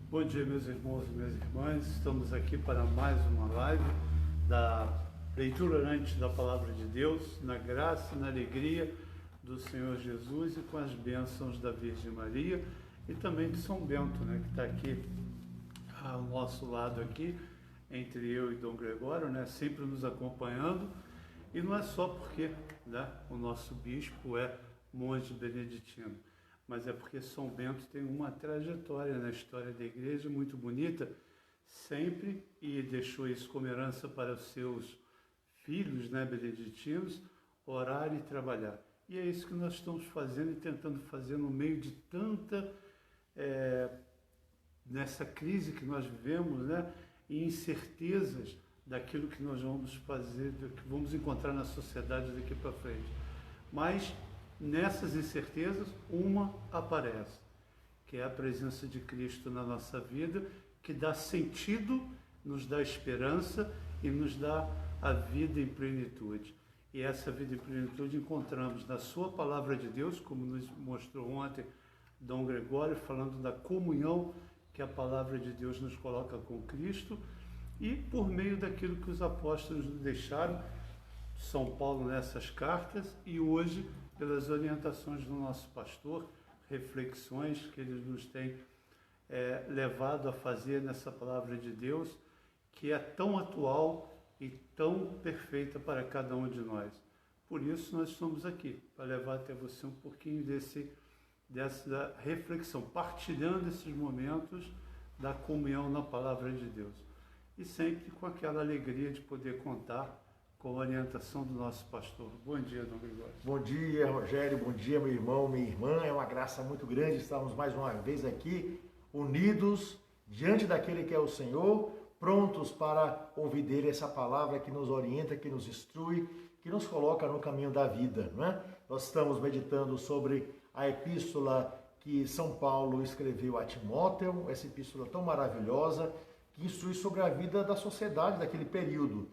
Bom dia, meus irmãos e minhas irmãs. Estamos aqui para mais uma live da leitura orante da Palavra de Deus, na graça e na alegria do Senhor Jesus e com as bênçãos da Virgem Maria e também de São Bento, né, que está aqui ao nosso lado aqui, entre eu e Dom Gregório, né, sempre nos acompanhando. E não é só porque, né, o nosso bispo é monge beneditino, mas é porque São Bento tem uma trajetória na história da igreja muito bonita, sempre, e deixou isso como herança para os seus filhos, né, beneditinos, orar e trabalhar. E é isso que nós estamos fazendo e tentando fazer no meio de tanta, nessa crise que nós vivemos, né, e incertezas daquilo que nós vamos fazer, do que vamos encontrar na sociedade daqui para frente. Mas nessas incertezas, uma aparece, que é a presença de Cristo na nossa vida, que dá sentido, nos dá esperança e nos dá a vida em plenitude. E essa vida em plenitude encontramos na sua Palavra de Deus, como nos mostrou ontem Dom Gregório, falando da comunhão que a Palavra de Deus nos coloca com Cristo, e por meio daquilo que os apóstolos nos deixaram, São Paulo nessas cartas, e hoje pelas orientações do nosso pastor, reflexões que ele nos tem levado a fazer nessa Palavra de Deus, que é tão atual e tão perfeita para cada um de nós. Por isso nós estamos aqui, para levar até você um pouquinho dessa reflexão, partilhando esses momentos da comunhão na Palavra de Deus. E sempre com aquela alegria de poder contar com a orientação do nosso pastor. Bom dia, Dom Gregório. Bom dia, Rogério. Bom dia, meu irmão, minha irmã. É uma graça muito grande estarmos mais uma vez aqui, unidos diante daquele que é o Senhor, prontos para ouvir dele essa palavra que nos orienta, que nos instrui, que nos coloca no caminho da vida, não é? Nós estamos meditando sobre a epístola que São Paulo escreveu a Timóteo, essa epístola tão maravilhosa, que instrui sobre a vida da sociedade daquele período.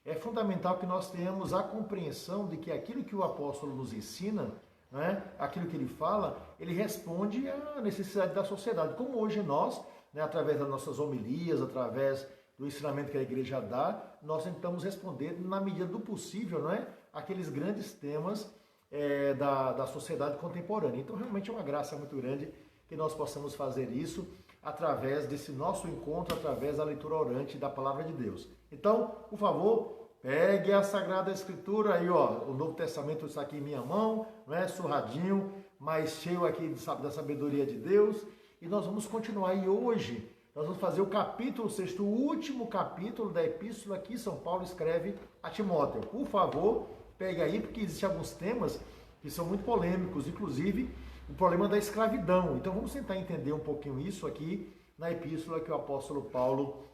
É fundamental que nós tenhamos a compreensão de que aquilo que o apóstolo nos ensina, né, aquilo que ele fala, ele responde à necessidade da sociedade. Como hoje nós, né, através das nossas homilias, através do ensinamento que a igreja dá, nós tentamos responder na medida do possível, né, aqueles grandes temas da sociedade contemporânea. Então realmente é uma graça muito grande que nós possamos fazer isso através desse nosso encontro, através da leitura orante da Palavra de Deus. Então, por favor, pegue a Sagrada Escritura aí, ó, o Novo Testamento está aqui em minha mão, não é surradinho, mas cheio aqui da sabedoria de Deus, e nós vamos continuar. E hoje nós vamos fazer o capítulo 6, o último capítulo da epístola que São Paulo escreve a Timóteo. Por favor, pegue aí, porque existem alguns temas que são muito polêmicos, inclusive o problema da escravidão. Então vamos tentar entender um pouquinho isso aqui na epístola que o apóstolo Paulo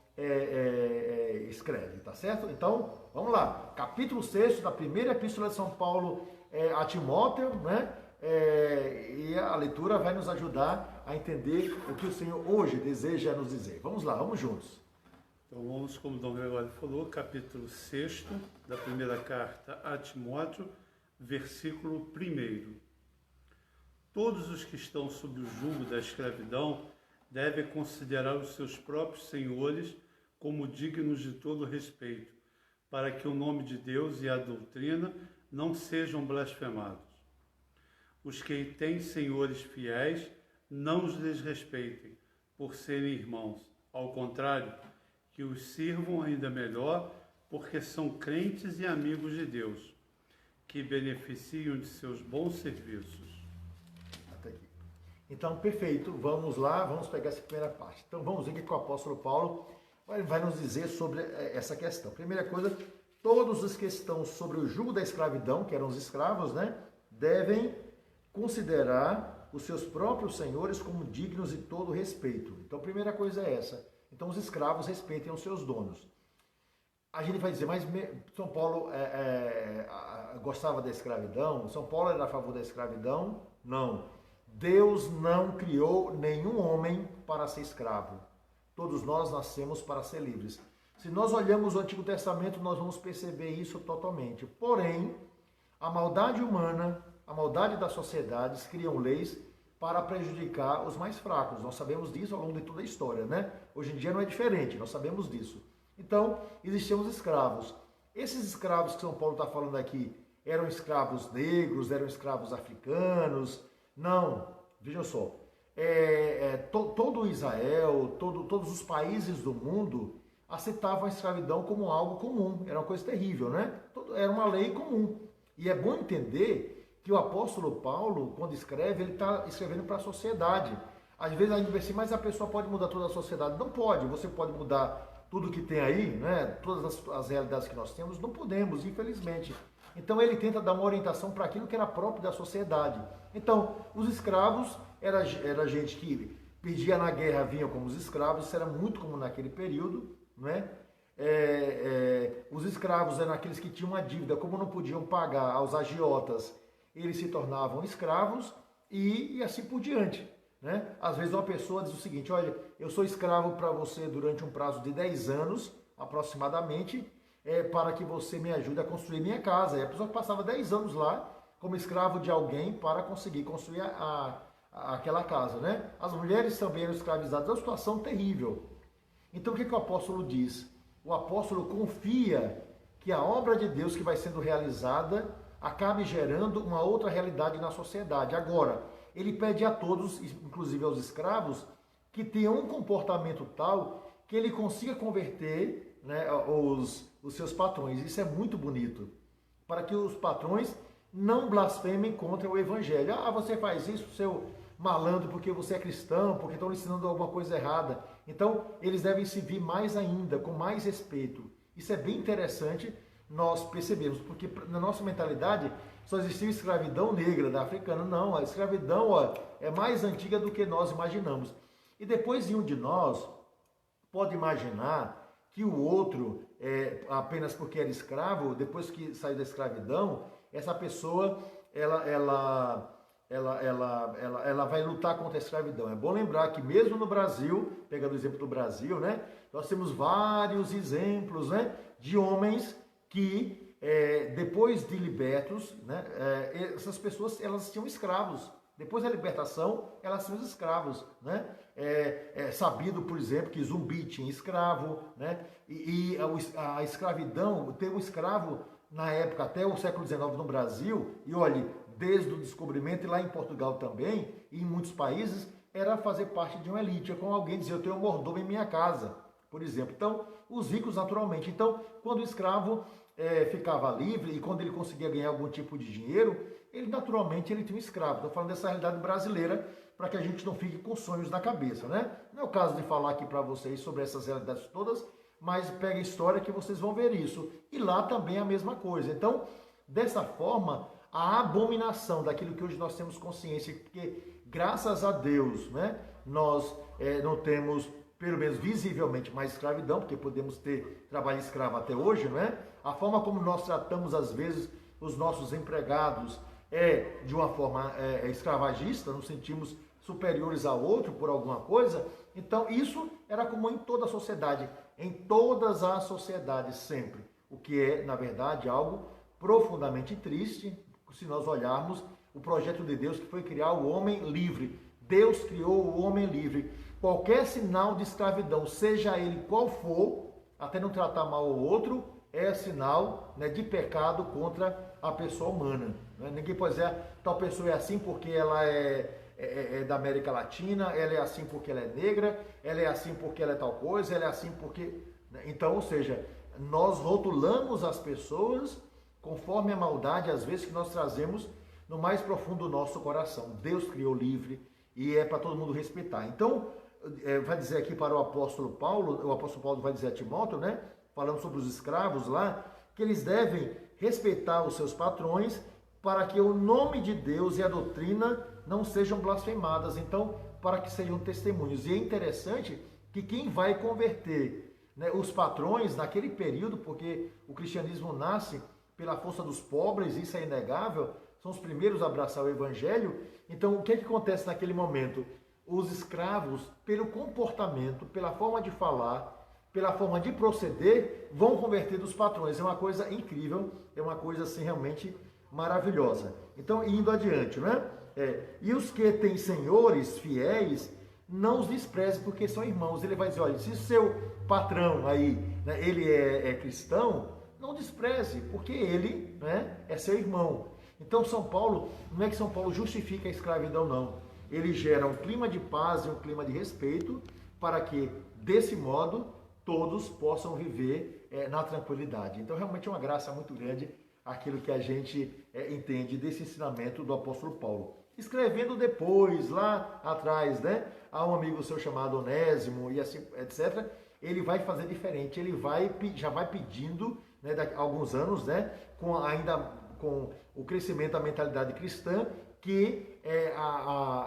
escreve, tá certo? Então, vamos lá. Capítulo 6 da primeira epístola de São Paulo a Timóteo, né? E a leitura vai nos ajudar a entender o que o Senhor hoje deseja nos dizer. Vamos lá, vamos juntos. Então vamos, como o Dom Gregório falou, capítulo 6 da primeira carta a Timóteo, versículo 1. Todos os que estão sob o jugo da escravidão devem considerar os seus próprios senhores como dignos de todo respeito, para que o nome de Deus e a doutrina não sejam blasfemados. Os que têm senhores fiéis não os desrespeitem por serem irmãos. Ao contrário, que os sirvam ainda melhor, porque são crentes e amigos de Deus, que beneficiam de seus bons serviços. Até aqui. Então, perfeito. Vamos lá, vamos pegar essa primeira parte. Então, vamos ver o que o apóstolo Paulo vai nos dizer sobre essa questão. Primeira coisa, todos os que estão sobre o jugo da escravidão, que eram os escravos, né, devem considerar os seus próprios senhores como dignos de todo respeito. Então, a primeira coisa é essa. Então, os escravos respeitem os seus donos. A gente vai dizer, mas São Paulo gostava da escravidão? São Paulo era a favor da escravidão? Não. Deus não criou nenhum homem para ser escravo. Todos nós nascemos para ser livres. Se nós olhamos o Antigo Testamento, nós vamos perceber isso totalmente. Porém, a maldade humana, a maldade das sociedades criam leis para prejudicar os mais fracos. Nós sabemos disso ao longo de toda a história, né? Hoje em dia não é diferente, nós sabemos disso. Então, existiam os escravos. Esses escravos que São Paulo está falando aqui, eram escravos negros, eram escravos africanos? Não, vejam só. Todo Israel, todos os países do mundo aceitavam a escravidão como algo comum. Era uma coisa terrível, né? Era uma lei comum. E é bom entender que o apóstolo Paulo, quando escreve, ele está escrevendo para a sociedade. Às vezes a gente vê assim, mas a pessoa pode mudar toda a sociedade. Não pode, você pode mudar tudo que tem aí, né? Todas as realidades que nós temos, não podemos, infelizmente. Então ele tenta dar uma orientação para aquilo que era próprio da sociedade. Então, os escravos era gente que perdia na guerra, vinham como os escravos, isso era muito comum naquele período, né? Os escravos eram aqueles que tinham uma dívida, como não podiam pagar aos agiotas, eles se tornavam escravos e assim por diante, né? Às vezes uma pessoa diz o seguinte, olha, eu sou escravo para você durante um prazo de 10 anos, aproximadamente, para que você me ajude a construir minha casa. E a pessoa passava 10 anos lá como escravo de alguém para conseguir construir aquela casa, né? As mulheres também eram escravizadas, é uma situação terrível. Então o que o apóstolo diz? O apóstolo confia que a obra de Deus que vai sendo realizada acabe gerando uma outra realidade na sociedade. Agora, ele pede a todos, inclusive aos escravos, que tenham um comportamento tal que ele consiga converter, né, os seus patrões. Isso é muito bonito. Para que os patrões não blasfemem contra o evangelho. Ah, você faz isso, seu malandro, porque você é cristão, porque estão lhe ensinando alguma coisa errada. Então, eles devem servir mais ainda, com mais respeito. Isso é bem interessante nós percebemos, porque na nossa mentalidade só existiu escravidão negra da africana. Não, a escravidão é mais antiga do que nós imaginamos. E depois nenhum de nós pode imaginar que o outro, apenas porque era escravo, depois que saiu da escravidão, essa pessoa ela vai lutar contra a escravidão. É bom lembrar que mesmo no Brasil, pegando o exemplo do Brasil, né, nós temos vários exemplos, né, de homens que depois de libertos, né, essas pessoas elas tinham escravos. Depois da libertação, elas tinham escravos, né? Sabido, por exemplo, que Zumbi tinha escravo, né? E a escravidão, ter um escravo na época, até o século XIX no Brasil, e olhe, desde o descobrimento, e lá em Portugal também, e em muitos países, era fazer parte de uma elite. É como alguém dizer, eu tenho um mordomo em minha casa, por exemplo. Então, os ricos naturalmente. Então, quando o escravo ficava livre e quando ele conseguia ganhar algum tipo de dinheiro, ele naturalmente tinha um escravo. Estou falando dessa realidade brasileira para que a gente não fique com sonhos na cabeça, né? Não é o caso de falar aqui para vocês sobre essas realidades todas, mas pega a história que vocês vão ver isso. E lá também é a mesma coisa. Então, dessa forma, a abominação daquilo que hoje nós temos consciência, porque graças a Deus, né, nós não temos, pelo menos visivelmente, mais escravidão, porque podemos ter trabalho escravo até hoje, não é? A forma como nós tratamos, às vezes, os nossos empregados de uma forma escravagista, nos sentimos superiores ao outro por alguma coisa. Então, isso era comum em toda a sociedade, em todas as sociedades sempre, o que é, na verdade, algo profundamente triste, se nós olharmos o projeto de Deus, que foi criar o homem livre. Deus criou o homem livre. Qualquer sinal de escravidão, seja ele qual for, até não tratar mal o outro, é sinal, né, de pecado contra a pessoa humana. Né? Ninguém pode dizer, tal pessoa é assim porque ela é da América Latina, ela é assim porque ela é negra, ela é assim porque ela é tal coisa, ela é assim porque... Então, ou seja, nós rotulamos as pessoas conforme a maldade, às vezes, que nós trazemos no mais profundo do nosso coração. Deus criou livre e é para todo mundo respeitar. Então, vai dizer aqui para o apóstolo Paulo vai dizer a Timóteo, né, falando sobre os escravos lá, que eles devem respeitar os seus patrões para que o nome de Deus e a doutrina não sejam blasfemadas. Então, para que sejam testemunhos. E é interessante que quem vai converter, né, os patrões naquele período, porque o cristianismo nasce pela força dos pobres, isso é inegável, são os primeiros a abraçar o evangelho. Então, o que acontece naquele momento? Os escravos, pelo comportamento, pela forma de falar, pela forma de proceder, vão converter dos patrões. É uma coisa incrível, é uma coisa assim realmente maravilhosa. Então, indo adiante, né? E os que têm senhores fiéis, não os despreze porque são irmãos. Ele vai dizer, olha, se seu patrão aí, né, ele é cristão, não despreze, porque ele, né, é seu irmão. Então São Paulo, não é que São Paulo justifica a escravidão, não. Ele gera um clima de paz e um clima de respeito para que, desse modo, todos possam viver na tranquilidade. Então realmente é uma graça muito grande aquilo que a gente entende desse ensinamento do apóstolo Paulo. Escrevendo depois, lá atrás, né, a um amigo seu chamado Onésimo e assim, etc., ele vai fazer diferente, ele já vai pedindo, né, daqui a alguns anos, né, com o crescimento da mentalidade cristã, que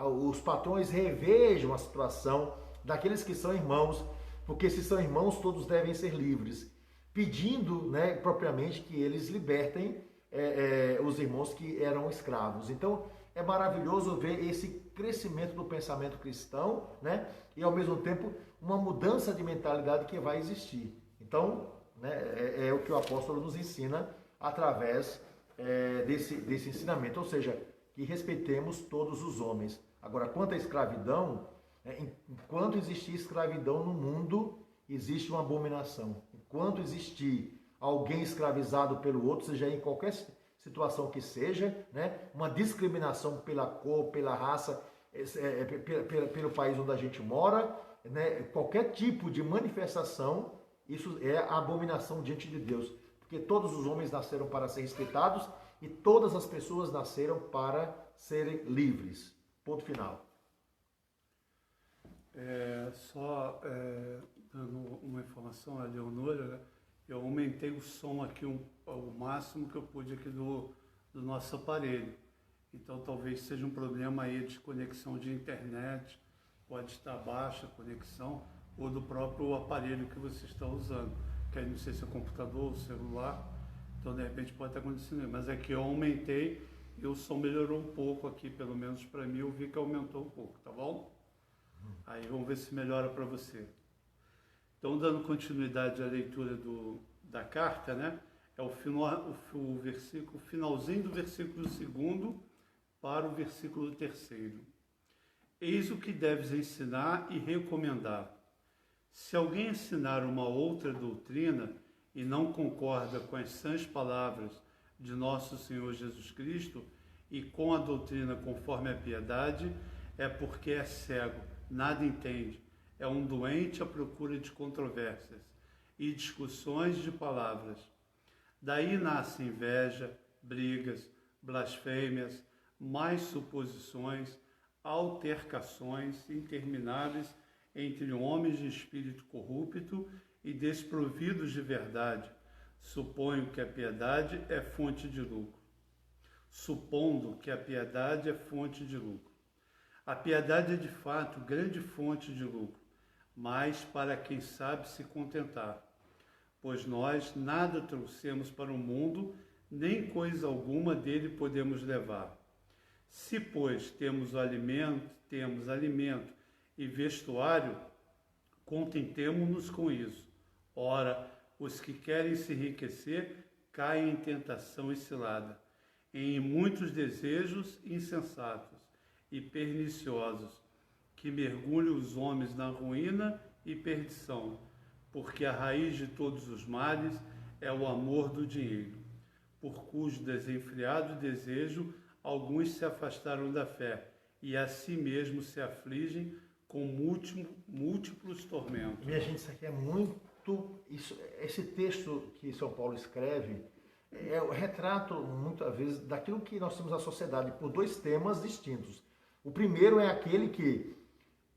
os patrões revejam a situação daqueles que são irmãos, porque se são irmãos, todos devem ser livres, pedindo, né, propriamente que eles libertem os irmãos que eram escravos. Então, é maravilhoso ver esse crescimento do pensamento cristão, né, e ao mesmo tempo uma mudança de mentalidade que vai existir. Então, né, é o que o apóstolo nos ensina através desse ensinamento, ou seja, que respeitemos todos os homens. Agora, quanto à escravidão, enquanto existir escravidão no mundo, existe uma abominação. Enquanto existir alguém escravizado pelo outro, seja em qualquer situação que seja, né, uma discriminação pela cor, pela raça, pelo país onde a gente mora, né, qualquer tipo de manifestação, isso é a abominação diante de Deus. Porque todos os homens nasceram para ser respeitados e todas as pessoas nasceram para serem livres. Ponto final. Dando uma informação a Leonora, né? Eu aumentei o som aqui o máximo que eu pude aqui do nosso aparelho. Então talvez seja um problema aí de conexão de internet, pode estar baixa a conexão, ou do próprio aparelho que você está usando. Que aí não sei se é computador ou celular, então de repente pode estar acontecendo. Mas é que eu aumentei e o som melhorou um pouco aqui, pelo menos para mim, eu vi que aumentou um pouco, tá bom? Aí vamos ver se melhora para você. Então, dando continuidade à leitura da carta, né? É o finalzinho do versículo 2 para o versículo 3. Eis o que deves ensinar e recomendar. Se alguém ensinar uma outra doutrina e não concorda com as sãs palavras de nosso Senhor Jesus Cristo e com a doutrina conforme a piedade, é porque é cego, nada entende, é um doente à procura de controvérsias e discussões de palavras. Daí nasce inveja, brigas, blasfêmias, mais suposições, altercações intermináveis entre homens de espírito corrupto e desprovidos de verdade. Suponho que a piedade é fonte de lucro. Supondo que a piedade é fonte de lucro. A piedade é de fato grande fonte de lucro, mas para quem sabe se contentar. Pois nós nada trouxemos para o mundo, nem coisa alguma dele podemos levar. Se, pois, temos alimento e vestuário, contentemo-nos com isso. Ora, os que querem se enriquecer caem em tentação e cilada, em muitos desejos insensatos e perniciosos, que mergulham os homens na ruína e perdição, porque a raiz de todos os males é o amor do dinheiro, por cujo desenfreado desejo alguns se afastaram da fé e a si mesmos se afligem com múltiplos tormentos. Minha gente, isso aqui é muito... esse texto que São Paulo escreve é o retrato, muitas vezes, daquilo que nós temos na sociedade, por dois temas distintos. O primeiro é aquele que,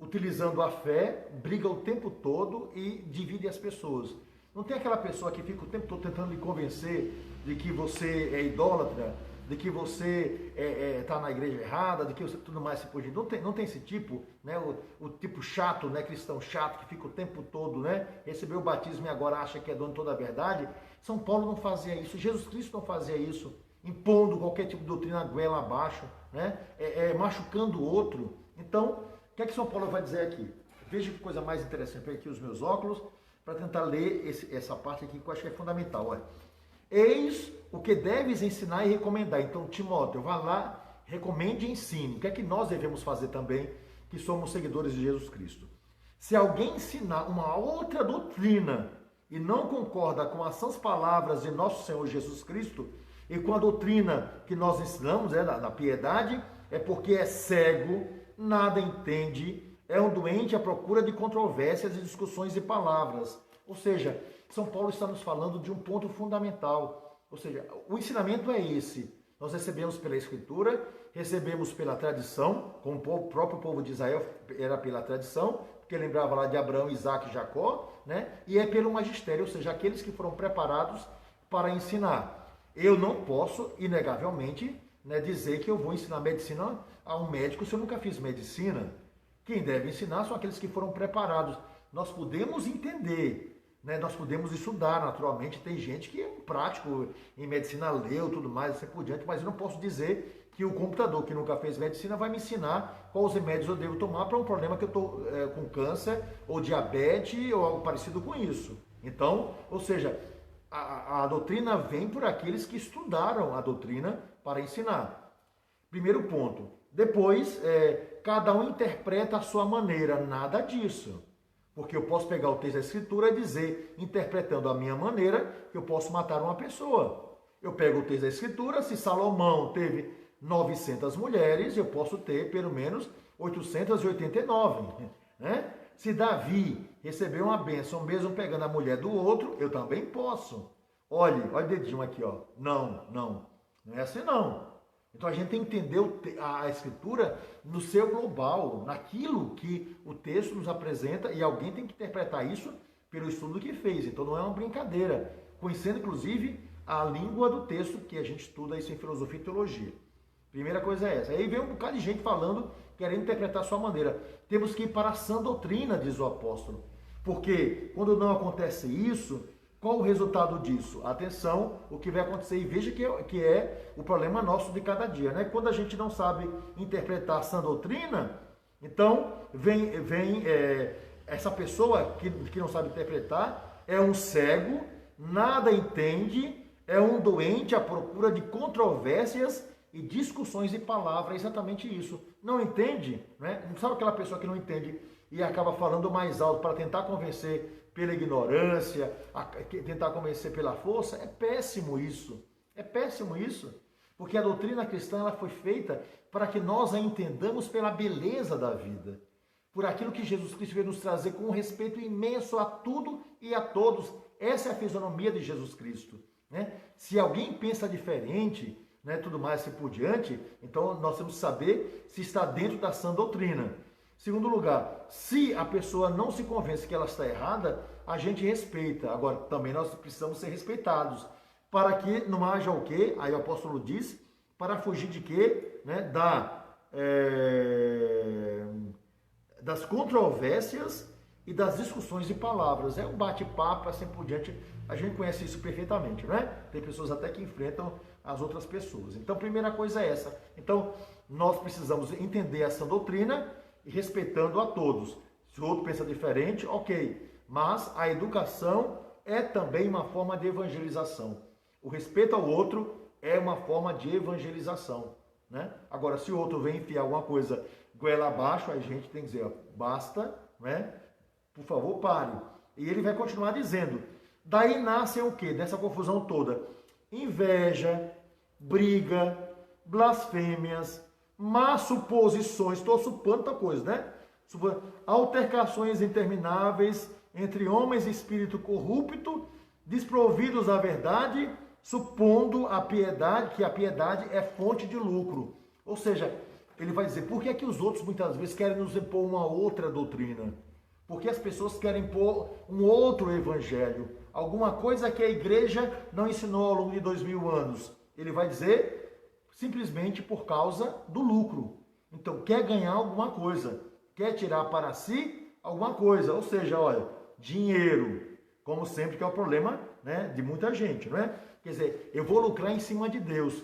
utilizando a fé, briga o tempo todo e divide as pessoas. Não tem aquela pessoa que fica o tempo todo tentando lhe convencer de que você é idólatra, de que você está na igreja errada, de que você tudo mais se pode. Não tem esse tipo, né? O tipo chato, né? Cristão chato, que fica o tempo todo, né? Recebeu o batismo e agora acha que é dono de toda a verdade. São Paulo não fazia isso, Jesus Cristo não fazia isso, impondo qualquer tipo de doutrina goela abaixo, né? Machucando o outro. Então, o que é que São Paulo vai dizer aqui? Veja que coisa mais interessante. Pega aqui os meus óculos para tentar ler essa parte aqui que eu acho que é fundamental. Olha. Eis o que deves ensinar e recomendar. Então, Timóteo, vá lá recomende e ensine. O que é que nós devemos fazer também, que somos seguidores de Jesus Cristo? Se alguém ensinar uma outra doutrina e não concorda com as sãs palavras de nosso Senhor Jesus Cristo e com a doutrina que nós ensinamos, da piedade, é porque é cego, nada entende, é um doente à procura de controvérsias e discussões de palavras. Ou seja, São Paulo está nos falando de um ponto fundamental. Ou seja, o ensinamento é esse. Nós recebemos pela Escritura, recebemos pela tradição, como o próprio povo de Israel era pela tradição, porque lembrava lá de Abraão, Isaac e Jacó, né? E é pelo magistério, ou seja, aqueles que foram preparados para ensinar. Eu não posso, inegavelmente, né, dizer que eu vou ensinar medicina a um médico se eu nunca fiz medicina. Quem deve ensinar são aqueles que foram preparados. Nós podemos entender, né, nós podemos estudar, naturalmente, tem gente que é prático em medicina, leu, tudo mais, assim por diante, mas eu não posso dizer que o computador que nunca fez medicina vai me ensinar quais remédios eu devo tomar para um problema que eu estou com câncer ou diabetes ou algo parecido com isso. Então, ou seja, a doutrina vem por aqueles que estudaram a doutrina para ensinar. Primeiro ponto. Depois, cada um interpreta a sua maneira. Nada disso. Porque eu posso pegar o texto da Escritura e dizer, interpretando a minha maneira, que eu posso matar uma pessoa. Eu pego o texto da Escritura, se Salomão teve 900 mulheres, eu posso ter pelo menos 889. Né? Se Davi recebeu uma bênção mesmo pegando a mulher do outro, eu também posso. Olha o dedinho aqui, ó. Não é assim não. Então a gente tem que entender a Escritura no seu global, naquilo que o texto nos apresenta, e alguém tem que interpretar isso pelo estudo que fez. Então não é uma brincadeira, conhecendo inclusive a língua do texto, que a gente estuda isso em filosofia e teologia. Primeira coisa é essa. Aí vem um bocado de gente falando, querendo interpretar a sua maneira. Temos que ir para a sã doutrina, diz o apóstolo. Porque quando não acontece isso, qual o resultado disso? Atenção, o que vai acontecer, e veja que é o problema nosso de cada dia, né? Quando a gente não sabe interpretar a sã doutrina, então vem essa pessoa que não sabe interpretar, é um cego, nada entende, é um doente à procura de controvérsias e discussões de palavra, é exatamente isso. Não entende, né? Não sabe aquela pessoa que não entende e acaba falando mais alto para tentar convencer pela ignorância, tentar convencer pela força? É péssimo isso. É péssimo isso. Porque a doutrina cristã ela foi feita para que nós a entendamos pela beleza da vida. Por aquilo que Jesus Cristo veio nos trazer com um respeito imenso a tudo e a todos. Essa é a fisionomia de Jesus Cristo. Né? Se alguém pensa diferente, né, tudo mais assim por diante, então nós temos que saber se está dentro da sã doutrina. Segundo lugar, se a pessoa não se convence que ela está errada, a gente respeita. Agora, também nós precisamos ser respeitados. Para que não haja o quê? Aí o apóstolo diz, para fugir de quê? Né, das controvérsias e das discussões de palavras. É um bate-papo, assim por diante. A gente conhece isso perfeitamente, né? Tem pessoas até que enfrentam as outras pessoas. Então, a primeira coisa é essa. Então, nós precisamos entender essa doutrina e respeitando a todos. Se o outro pensa diferente, ok. Mas a educação é também uma forma de evangelização. O respeito ao outro é uma forma de evangelização. Né? Agora, se o outro vem enfiar alguma coisa goela abaixo, a gente tem que dizer, ó, basta, né? Por favor, pare. E ele vai continuar dizendo. Daí nasce o quê? Dessa confusão toda. Inveja, briga, blasfêmias, más suposições, estou supondo outra coisa, né? Altercações intermináveis entre homens e espírito corrupto, desprovidos da verdade, supondo que a piedade é fonte de lucro. Ou seja, ele vai dizer, por que é que os outros muitas vezes querem nos impor uma outra doutrina? Porque as pessoas querem impor um outro evangelho, alguma coisa que a igreja não ensinou ao longo de 2000 anos. Ele vai dizer simplesmente por causa do lucro. Então, quer ganhar alguma coisa, quer tirar para si alguma coisa. Ou seja, olha, dinheiro, como sempre que é o problema, né, de muita gente, não é? Quer dizer, eu vou lucrar em cima de Deus.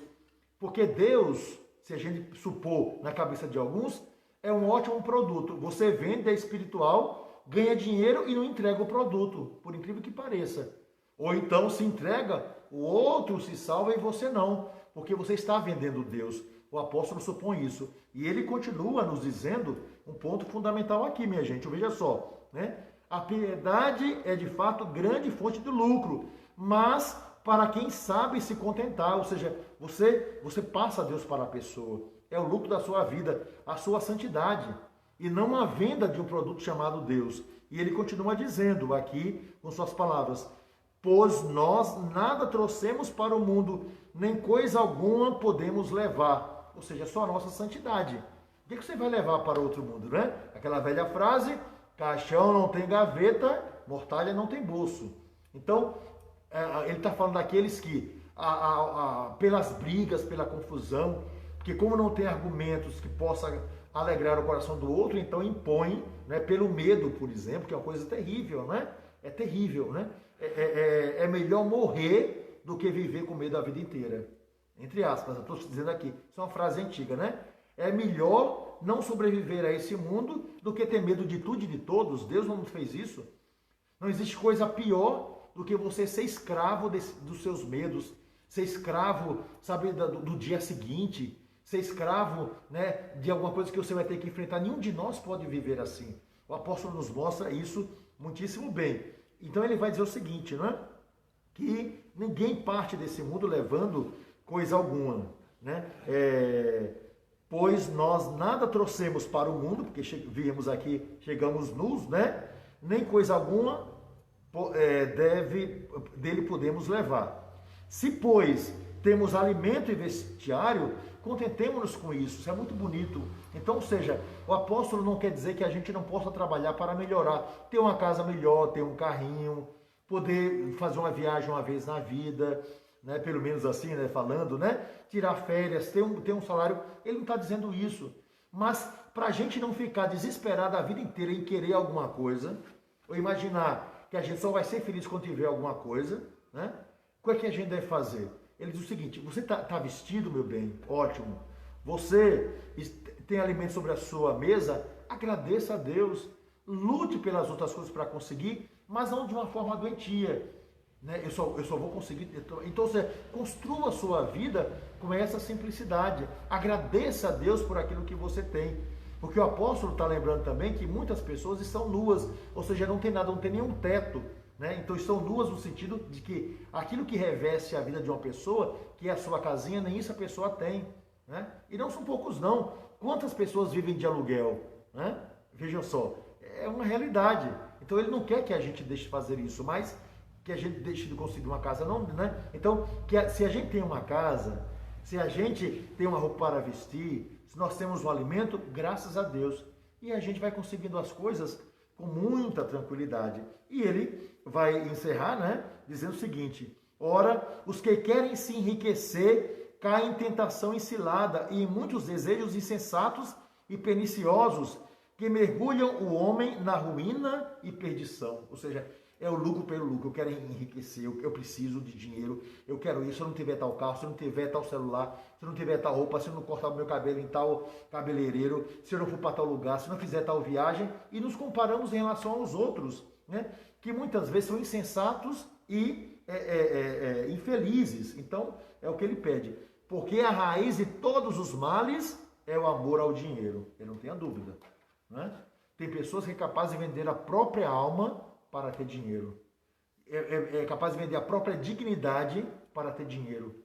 Porque Deus, se a gente supor na cabeça de alguns, é um ótimo produto. Você vende, é espiritual, ganha dinheiro e não entrega o produto, por incrível que pareça. Ou então se entrega, o outro se salva e você não, porque você está vendendo Deus. o apóstolo supõe isso. E ele continua nos dizendo um ponto fundamental aqui, minha gente. Veja só, né? A piedade é de fato grande fonte de lucro, mas para quem sabe se contentar, ou seja, você passa Deus para a pessoa. É o lucro da sua vida, a sua santidade, e não a venda de um produto chamado Deus. E ele continua dizendo aqui, com suas palavras, pois nós nada trouxemos para o mundo, nem coisa alguma podemos levar. Ou seja, só a nossa santidade. O que você vai levar para outro mundo, né? Aquela velha frase, caixão não tem gaveta, mortalha não tem bolso. Então, ele está falando daqueles que, pelas brigas, pela confusão, porque como não tem argumentos que possa alegrar o coração do outro, então impõe, né, pelo medo, por exemplo, que é uma coisa terrível, né? É terrível, né? É melhor morrer do que viver com medo a vida inteira. Entre aspas, eu estou dizendo aqui, isso é uma frase antiga, né? É melhor não sobreviver a esse mundo do que ter medo de tudo e de todos. Deus não fez isso. Não existe coisa pior do que você ser escravo dos seus medos, ser escravo, sabe, do dia seguinte, ser escravo, né, de alguma coisa que você vai ter que enfrentar. Nenhum de nós pode viver assim. O apóstolo nos mostra isso muitíssimo bem. Então ele vai dizer o seguinte, né, que ninguém parte desse mundo levando coisa alguma, né? Pois nós nada trouxemos para o mundo, porque viemos aqui, chegamos nus, né? Nem coisa alguma dele podemos levar. Se, pois, temos alimento e vestiário, contentemo-nos com isso. Isso é muito bonito. Então, ou seja, o apóstolo não quer dizer que a gente não possa trabalhar para melhorar. Ter uma casa melhor, ter um carrinho, poder fazer uma viagem uma vez na vida, né? Pelo menos assim, né? Falando, né? Tirar férias, ter um salário. Ele não está dizendo isso. Mas para a gente não ficar desesperado a vida inteira em querer alguma coisa, ou imaginar que a gente só vai ser feliz quando tiver alguma coisa, né? O que a gente deve fazer? Ele diz o seguinte: você está vestido, meu bem? Ótimo. Você tem alimento sobre a sua mesa? Agradeça a Deus. Lute pelas outras coisas para conseguir, mas não de uma forma doentia. Né? Eu só vou conseguir. Então você construa a sua vida com essa simplicidade. Agradeça a Deus por aquilo que você tem. Porque o apóstolo está lembrando também que muitas pessoas estão nuas, ou seja, não tem nada, não tem nenhum teto. Né? Então estão nuas no sentido de que aquilo que reveste a vida de uma pessoa, que é a sua casinha, nem isso a pessoa tem. Né? E não são poucos não. Quantas pessoas vivem de aluguel? Né? Vejam só, é uma realidade. Então ele não quer que a gente deixe de fazer isso, mas que a gente deixe de conseguir uma casa, não, né? Então, se a gente tem uma casa, se a gente tem uma roupa para vestir, se nós temos um alimento, graças a Deus. E a gente vai conseguindo as coisas com muita tranquilidade. E ele vai encerrar, né, dizendo o seguinte: ora, os que querem se enriquecer caem em tentação e cilada e em muitos desejos insensatos e perniciosos que mergulham o homem na ruína e perdição. Ou seja, é o lucro pelo lucro. Eu quero enriquecer, eu preciso de dinheiro, eu quero isso. Se eu não tiver tal carro, se eu não tiver tal celular, se eu não tiver tal roupa, se eu não cortar o meu cabelo em tal cabeleireiro, se eu não for para tal lugar, se eu não fizer tal viagem, e nos comparamos em relação aos outros, né? Que muitas vezes são insensatos e infelizes. Então, é o que ele pede. Porque a raiz de todos os males é o amor ao dinheiro. Eu não tenho dúvida. Né? Tem pessoas que é capaz de vender a própria alma para ter dinheiro. É capaz de vender a própria dignidade para ter dinheiro.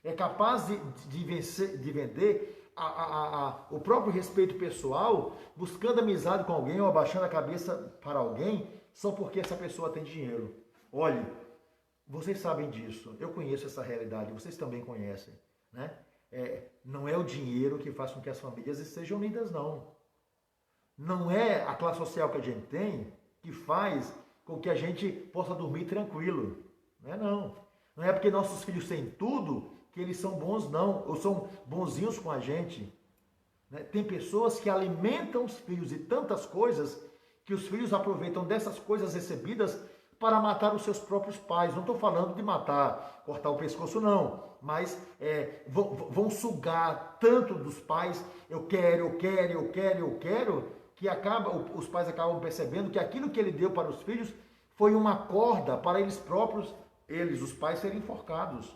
É capaz de vender o próprio respeito pessoal, buscando amizade com alguém ou abaixando a cabeça para alguém, só porque essa pessoa tem dinheiro. Olhe, vocês sabem disso, eu conheço essa realidade, vocês também conhecem. Né? Não é o dinheiro que faz com que as famílias estejam unidas, não. Não é a classe social que a gente tem que faz com que a gente possa dormir tranquilo. Não é não. Não é porque nossos filhos têm tudo que eles são bons, não. Ou são bonzinhos com a gente. Né? Tem pessoas que alimentam os filhos de tantas coisas que os filhos aproveitam dessas coisas recebidas para matar os seus próprios pais. Não estou falando de matar, cortar o pescoço, não. Mas vão sugar tanto dos pais. Eu quero, que os pais acabam percebendo que aquilo que ele deu para os filhos foi uma corda para eles próprios, os pais, serem enforcados.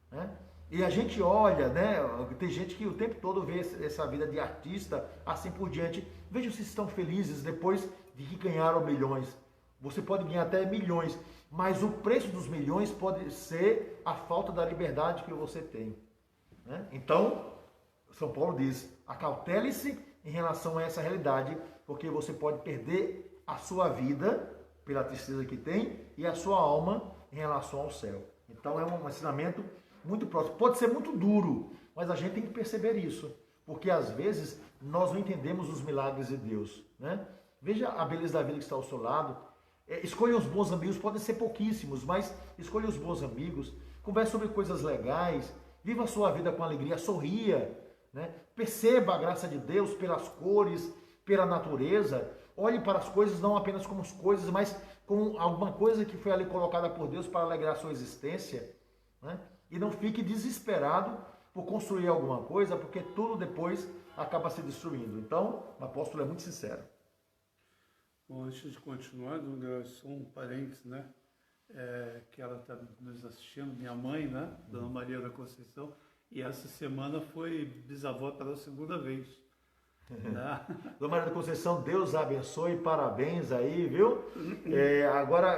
Né? E a gente olha, né? Tem gente que o tempo todo vê essa vida de artista, assim por diante. Veja se estão felizes depois de que ganharam milhões. Você pode ganhar até milhões, mas o preço dos milhões pode ser a falta da liberdade que você tem, né? Então, São Paulo diz, acautele-se em relação a essa realidade, porque você pode perder a sua vida pela tristeza que tem e a sua alma em relação ao céu. Então é um ensinamento muito próximo. Pode ser muito duro, mas a gente tem que perceber isso, porque às vezes nós não entendemos os milagres de Deus, né? Veja a beleza da vida que está ao seu lado. Escolha os bons amigos, podem ser pouquíssimos, mas escolha os bons amigos, converse sobre coisas legais, viva a sua vida com alegria, sorria, né? Perceba a graça de Deus pelas cores, pela natureza. Olhe para as coisas não apenas como coisas, mas como alguma coisa que foi ali colocada por Deus para alegrar a sua existência, né? E não fique desesperado por construir alguma coisa, porque tudo depois acaba se destruindo. Então, o apóstolo é muito sincero. Bom, antes de continuar, só um parênteses, né? Que ela está nos assistindo, minha mãe, né? Dona Maria da Conceição, e essa semana foi bisavó pela segunda vez. Né? Dona Maria da Conceição, Deus abençoe, parabéns aí, viu? Agora,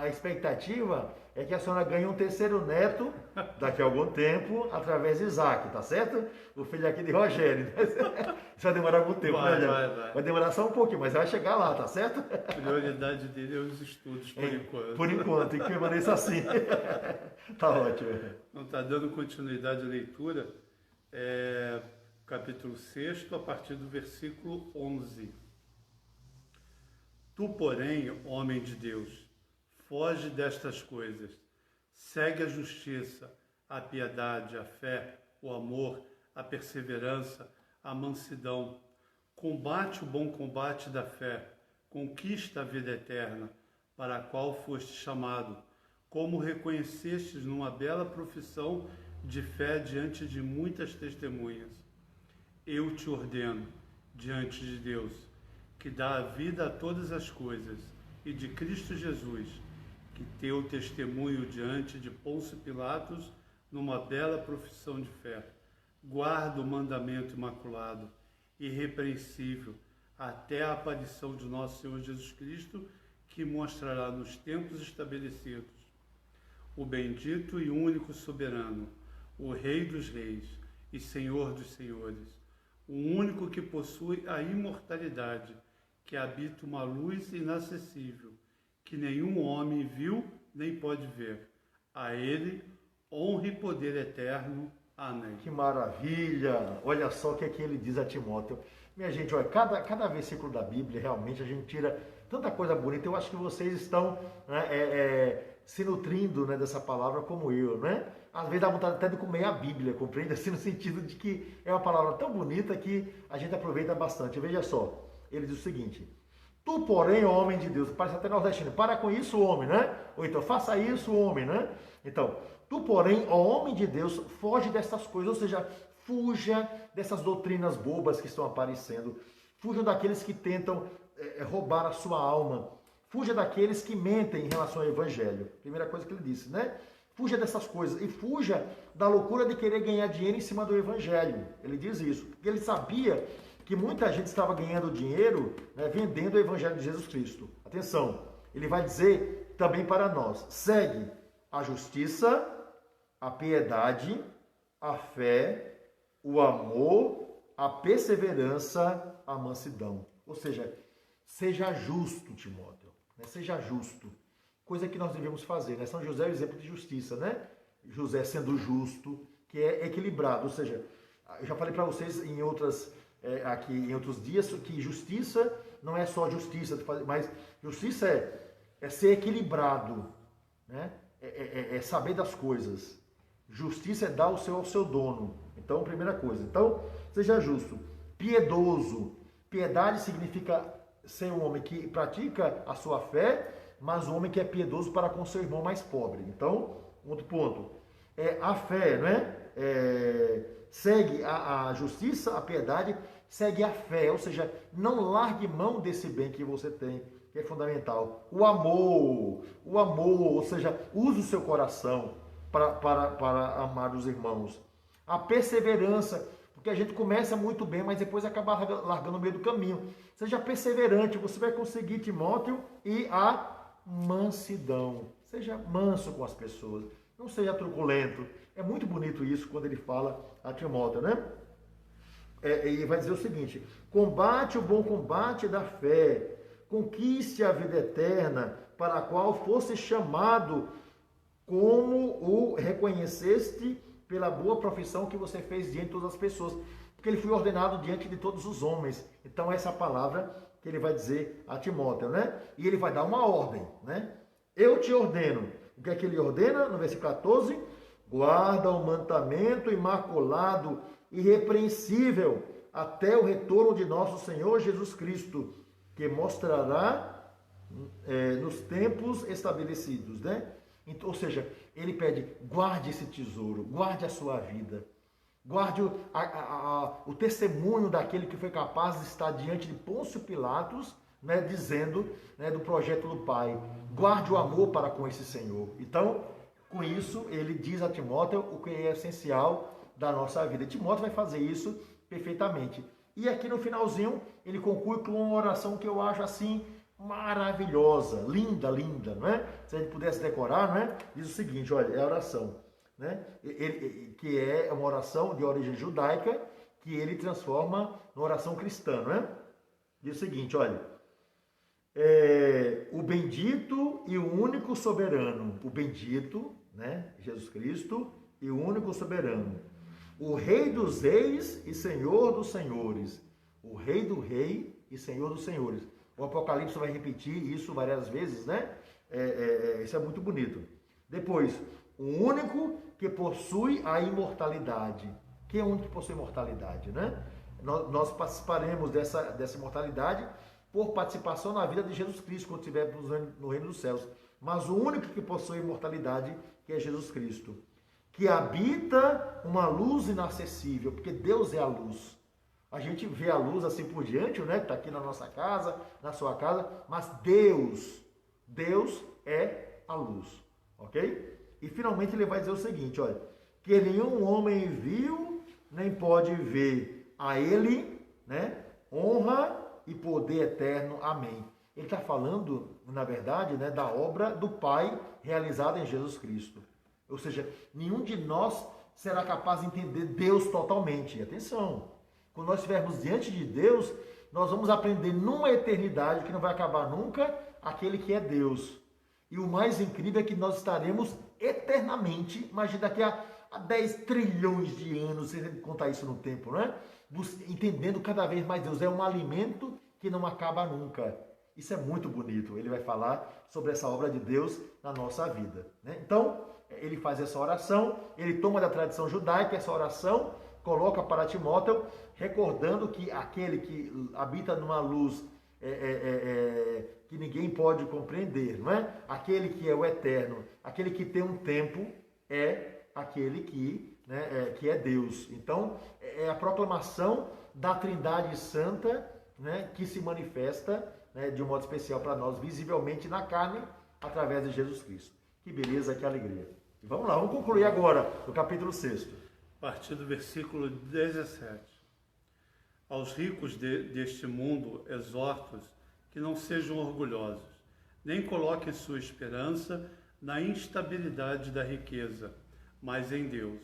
a expectativa é que a senhora ganhe um terceiro neto daqui a algum tempo, através de Isaac, tá certo? O filho aqui de Rogério. Isso vai demorar algum tempo, né? Vai demorar só um pouquinho, mas vai chegar lá, tá certo? A prioridade dele é os estudos, por enquanto. Por enquanto, tem que permanecer assim. Tá ótimo. Não está dando continuidade à leitura, capítulo 6, a partir do versículo 11. Tu, porém, homem de Deus, foge destas coisas, segue a justiça, a piedade, a fé, o amor, a perseverança, a mansidão. Combate o bom combate da fé, conquista a vida eterna, para a qual foste chamado, como reconhecestes numa bela profissão de fé diante de muitas testemunhas. Eu te ordeno, diante de Deus, que dá a vida a todas as coisas, e de Cristo Jesus, que teu testemunho diante de Pôncio Pilatos, numa bela profissão de fé, guarda o mandamento imaculado, irrepreensível, até a aparição de nosso Senhor Jesus Cristo, que mostrará nos tempos estabelecidos o bendito e único soberano, o Rei dos reis e Senhor dos senhores, o único que possui a imortalidade, que habita uma luz inacessível, que nenhum homem viu nem pode ver. A ele, honra e poder eterno. Amém. Que maravilha! Olha só o que é que ele diz a Timóteo. Minha gente, olha, cada versículo da Bíblia, realmente, a gente tira tanta coisa bonita. Eu acho que vocês estão, né, se nutrindo, né, dessa palavra como eu, né? Às vezes dá vontade até de comer a Bíblia, compreende? Assim, no sentido de que é uma palavra tão bonita que a gente aproveita bastante. Veja só, ele diz o seguinte: tu, porém, homem de Deus, parece até nordestino, para com isso, homem, né? Ou então, faça isso, homem, né? Então, tu, porém, ó homem de Deus, foge dessas coisas, ou seja, fuja dessas doutrinas bobas que estão aparecendo, fuja daqueles que tentam roubar a sua alma, fuja daqueles que mentem em relação ao evangelho. Primeira coisa que ele disse, né? Fuja dessas coisas e fuja da loucura de querer ganhar dinheiro em cima do evangelho. Ele diz isso, porque ele sabia que muita gente estava ganhando dinheiro, né, vendendo o evangelho de Jesus Cristo. Atenção, ele vai dizer também para nós: segue a justiça, a piedade, a fé, o amor, a perseverança, a mansidão. Ou seja, seja justo, Timóteo, né? Seja justo. Coisa que nós devemos fazer, né? São José é o exemplo de justiça, né? José sendo justo, que é equilibrado. Ou seja, eu já falei para vocês em outros dias que justiça não é só justiça, mas justiça é ser equilibrado, né? É saber das coisas. Justiça é dar o seu ao seu dono. Então, primeira coisa. Então, seja justo. Piedoso. Piedade significa ser um homem que pratica a sua fé, mas um homem que é piedoso para com seu irmão mais pobre. Então, outro ponto. A fé, não é? Segue a justiça, a piedade, segue a fé. Ou seja, não largue mão desse bem que você tem, que é fundamental. O amor, ou seja, use o seu coração. para amar os irmãos. A perseverança, porque a gente começa muito bem, mas depois acaba largando no meio do caminho. Seja perseverante, você vai conseguir, Timóteo, e a mansidão. Seja manso com as pessoas, não seja truculento. É muito bonito isso quando ele fala a Timóteo, né? E vai dizer o seguinte: combate o bom combate da fé, conquiste a vida eterna, para a qual fosse chamado, como o reconheceste pela boa profissão que você fez diante de todas as pessoas. Porque ele foi ordenado diante de todos os homens. Então essa é a palavra que ele vai dizer a Timóteo, né? E ele vai dar uma ordem, né? Eu te ordeno. O que é que ele ordena? No versículo 14: guarda o mandamento imaculado, irrepreensível, até o retorno de nosso Senhor Jesus Cristo, que mostrará nos tempos estabelecidos, né? Então, ou seja, ele pede: guarde esse tesouro, guarde a sua vida, guarde o testemunho daquele que foi capaz de estar diante de Pôncio Pilatos, né, dizendo, né, do projeto do Pai. Guarde o amor para com esse Senhor. Então, com isso, ele diz a Timóteo o que é essencial da nossa vida. E Timóteo vai fazer isso perfeitamente. E aqui no finalzinho, ele conclui com uma oração que eu acho assim maravilhosa, linda, linda, não é? Se a gente pudesse decorar, não é? Diz o seguinte, olha, é a oração, né? Que é uma oração de origem judaica, que ele transforma numa oração cristã, não é? Diz o seguinte, olha: o bendito e o único soberano, o bendito, né? Jesus Cristo, e o único soberano, o Rei dos reis e Senhor dos senhores, o Rei do rei e Senhor dos senhores. O Apocalipse vai repetir isso várias vezes, né? Isso é muito bonito. Depois, o único que possui a imortalidade. Quem é o único que possui imortalidade, né? Nós participaremos dessa imortalidade por participação na vida de Jesus Cristo, quando estivermos no reino dos céus. Mas o único que possui imortalidade, que é Jesus Cristo, que habita uma luz inacessível, porque Deus é a luz. A gente vê a luz assim por diante, né? Está aqui na nossa casa, na sua casa, mas Deus é a luz, ok? E finalmente ele vai dizer o seguinte, olha: que nenhum homem viu, nem pode ver, a ele, né, honra e poder eterno. Amém. Ele está falando, na verdade, né, da obra do Pai realizada em Jesus Cristo. Ou seja, nenhum de nós será capaz de entender Deus totalmente. E atenção, quando nós estivermos diante de Deus, nós vamos aprender numa eternidade que não vai acabar nunca, aquele que é Deus. E o mais incrível é que nós estaremos eternamente, imagina daqui a 10 trilhões de anos, se a gente contar isso no tempo, né? Entendendo cada vez mais Deus. É um alimento que não acaba nunca. Isso é muito bonito. Ele vai falar sobre essa obra de Deus na nossa vida, né? Então, ele faz essa oração, ele toma da tradição judaica essa oração, coloca para Timóteo, recordando que aquele que habita numa luz que ninguém pode compreender, não é? Aquele que é o eterno, aquele que tem um tempo, é aquele que, né, que é Deus. Então, é a proclamação da Trindade Santa, né, que se manifesta, né, de um modo especial para nós, visivelmente na carne, através de Jesus Cristo. Que beleza, que alegria. E vamos lá, vamos concluir agora no capítulo 6. A partir do versículo 17. Aos ricos deste mundo exortos que não sejam orgulhosos, nem coloquem sua esperança na instabilidade da riqueza, mas em Deus,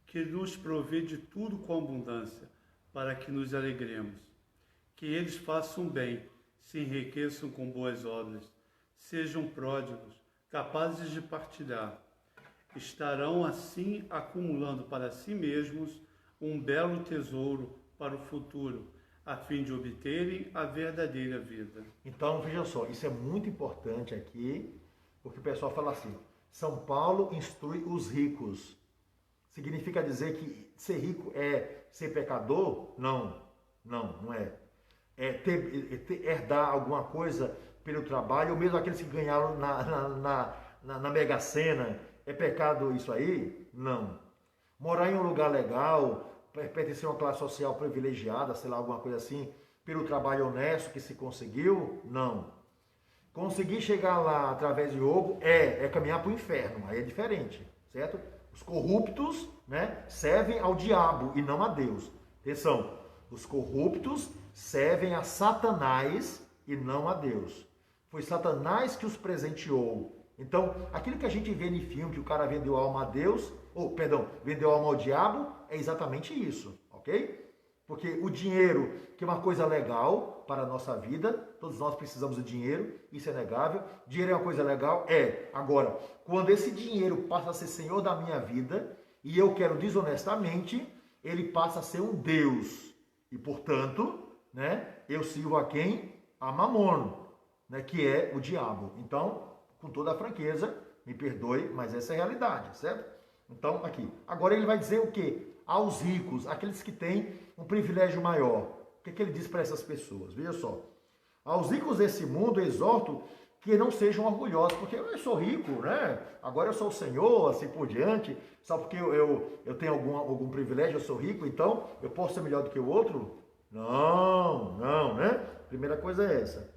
que nos provê de tudo com abundância, para que nos alegremos. Que eles façam bem, se enriqueçam com boas obras, sejam pródigos, capazes de partilhar. Estarão assim acumulando para si mesmos um belo tesouro para o futuro, a fim de obterem a verdadeira vida. Então, veja só, isso é muito importante aqui, porque o pessoal fala assim: São Paulo instrui os ricos. Significa dizer que ser rico é ser pecador? Não é. Herdar alguma coisa pelo trabalho, ou mesmo aqueles que ganharam na Mega Sena. É pecado isso aí? Não. Morar em um lugar legal, pertencer a uma classe social privilegiada, sei lá, alguma coisa assim, pelo trabalho honesto que se conseguiu? Não. Conseguir chegar lá através de roubo é caminhar para o inferno, aí é diferente. certo? Os corruptos, né, servem ao diabo e não a Deus. Atenção, os corruptos servem a Satanás e não a Deus. Foi Satanás que os presenteou. Então, aquilo que a gente vê em filme, que o cara vendeu a alma a Deus, vendeu a alma ao diabo, é exatamente isso, ok? Porque o dinheiro, que é uma coisa legal para a nossa vida, todos nós precisamos de dinheiro, isso é negável. Dinheiro é uma coisa legal? É. Agora, quando esse dinheiro passa a ser senhor da minha vida e eu quero desonestamente, ele passa a ser um Deus. E, portanto, né, eu sirvo a quem? A Mamon, né, que é o diabo. Então, com toda a franqueza, me perdoe, mas essa é a realidade, certo? Então, aqui. Agora ele vai dizer o quê? Aos ricos, aqueles que têm um privilégio maior. O que é que ele diz para essas pessoas? Veja só. Aos ricos desse mundo, exorto que não sejam orgulhosos, porque eu sou rico, né? Agora eu sou o Senhor, assim por diante. Só porque eu tenho algum privilégio, eu sou rico, então eu posso ser melhor do que o outro? Não, né? Primeira coisa é essa.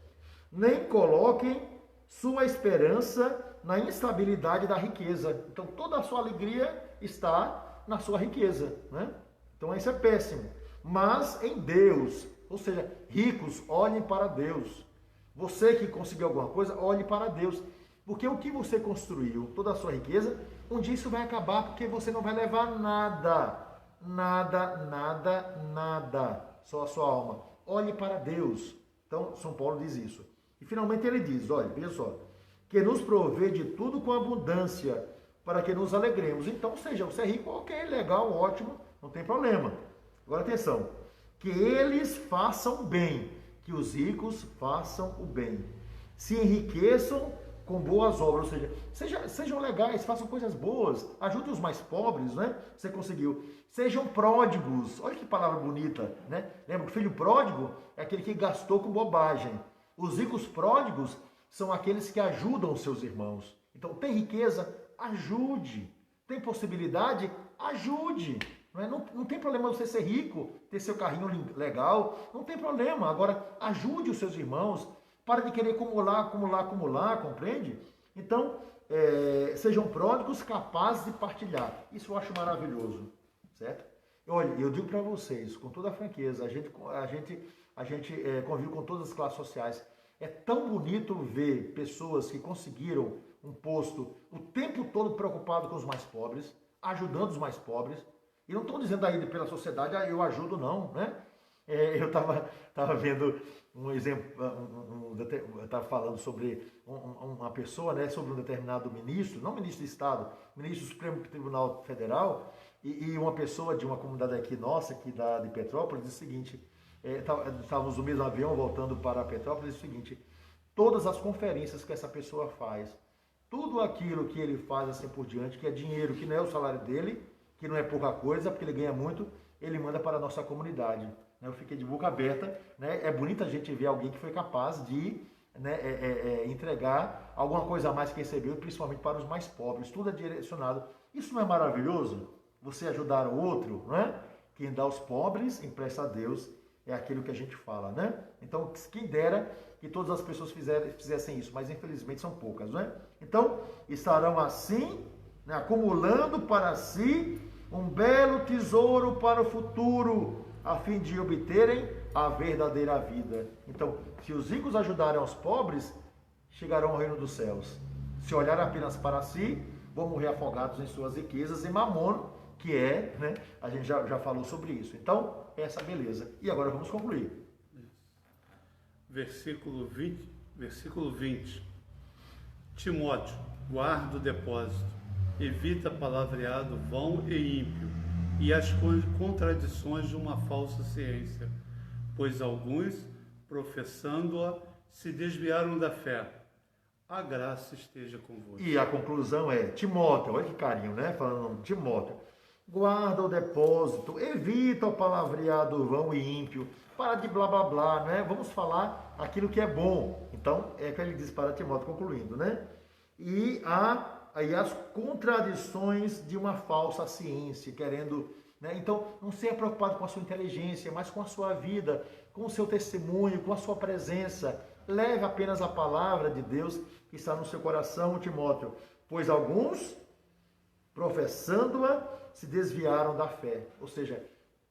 Nem coloquem sua esperança na instabilidade da riqueza. Então toda a sua alegria está na sua riqueza, né? Então isso é péssimo. Mas em Deus, ou seja, ricos, olhem para Deus. Você que conseguiu alguma coisa, olhe para Deus. Porque o que você construiu, toda a sua riqueza, um dia isso vai acabar, porque você não vai levar nada. Nada. Só a sua alma. Olhe para Deus. Então, São Paulo diz isso. E finalmente ele diz, olha, veja só, que nos provê de tudo com abundância, para que nos alegremos. Então, seja, você é rico, ok, legal, ótimo, não tem problema. Agora atenção, que eles façam bem, que os ricos façam o bem. Se enriqueçam com boas obras, ou seja, sejam legais, façam coisas boas, ajudem os mais pobres, né? Você conseguiu. Sejam pródigos, olha que palavra bonita, né? Lembra que o filho pródigo é aquele que gastou com bobagem. Os ricos pródigos são aqueles que ajudam os seus irmãos. Então, tem riqueza? Ajude. Tem possibilidade? Ajude. Não tem problema você ser rico, ter seu carrinho legal, não tem problema. Agora, ajude os seus irmãos. Para de querer acumular, compreende? Então, sejam pródigos, capazes de partilhar. Isso eu acho maravilhoso, certo? Olha, eu digo para vocês, com toda a franqueza, a gente convive com todas as classes sociais. É tão bonito ver pessoas que conseguiram um posto o tempo todo preocupado com os mais pobres, ajudando os mais pobres. E não estou dizendo aí pela sociedade, eu ajudo não, né? Eu estava vendo um exemplo, eu estava falando sobre uma pessoa, né, sobre um determinado ministro, não ministro de Estado, ministro do Supremo Tribunal Federal, e uma pessoa de uma comunidade aqui nossa, aqui de Petrópolis, disse o seguinte, estávamos no mesmo avião voltando para Petrópolis, disse o seguinte, todas as conferências que essa pessoa faz, tudo aquilo que ele faz assim por diante, que é dinheiro, que não é o salário dele, que não é pouca coisa, porque ele ganha muito, ele manda para a nossa comunidade. Eu fiquei de boca aberta, né? É bonito a gente ver alguém que foi capaz de, né, entregar alguma coisa a mais que recebeu, principalmente para os mais pobres. Tudo é direcionado. Isso não é maravilhoso? Você ajudar o outro, né? Quem dá aos pobres, empresta a Deus, é aquilo que a gente fala, né? Então, quem dera que todas as pessoas fizessem isso, mas infelizmente são poucas, né? Então, estarão assim, né, acumulando para si um belo tesouro para o futuro, a fim de obterem a verdadeira vida. Então, se os ricos ajudarem aos pobres, chegarão ao reino dos céus. Se olharem apenas para si, vão morrer afogados em suas riquezas e mamon, que é, né, a gente já falou sobre isso. Então, essa beleza. E agora vamos concluir. Versículo 20. Timóteo, guarda o depósito, evita palavreado vão e ímpio, e as contradições de uma falsa ciência, pois alguns, professando-a, se desviaram da fé. A graça esteja convosco. E a conclusão é, Timóteo, olha que carinho, né? Falando, Timóteo, guarda o depósito, evita o palavreado vão e ímpio, para de blá blá blá, né? Vamos falar aquilo que é bom. Então, é que ele diz para Timóteo, concluindo, né? E as contradições de uma falsa ciência, querendo, né? Então, não seja preocupado com a sua inteligência, mas com a sua vida, com o seu testemunho, com a sua presença. Leve apenas a palavra de Deus que está no seu coração, Timóteo, pois alguns, professando-a, se desviaram da fé. Ou seja,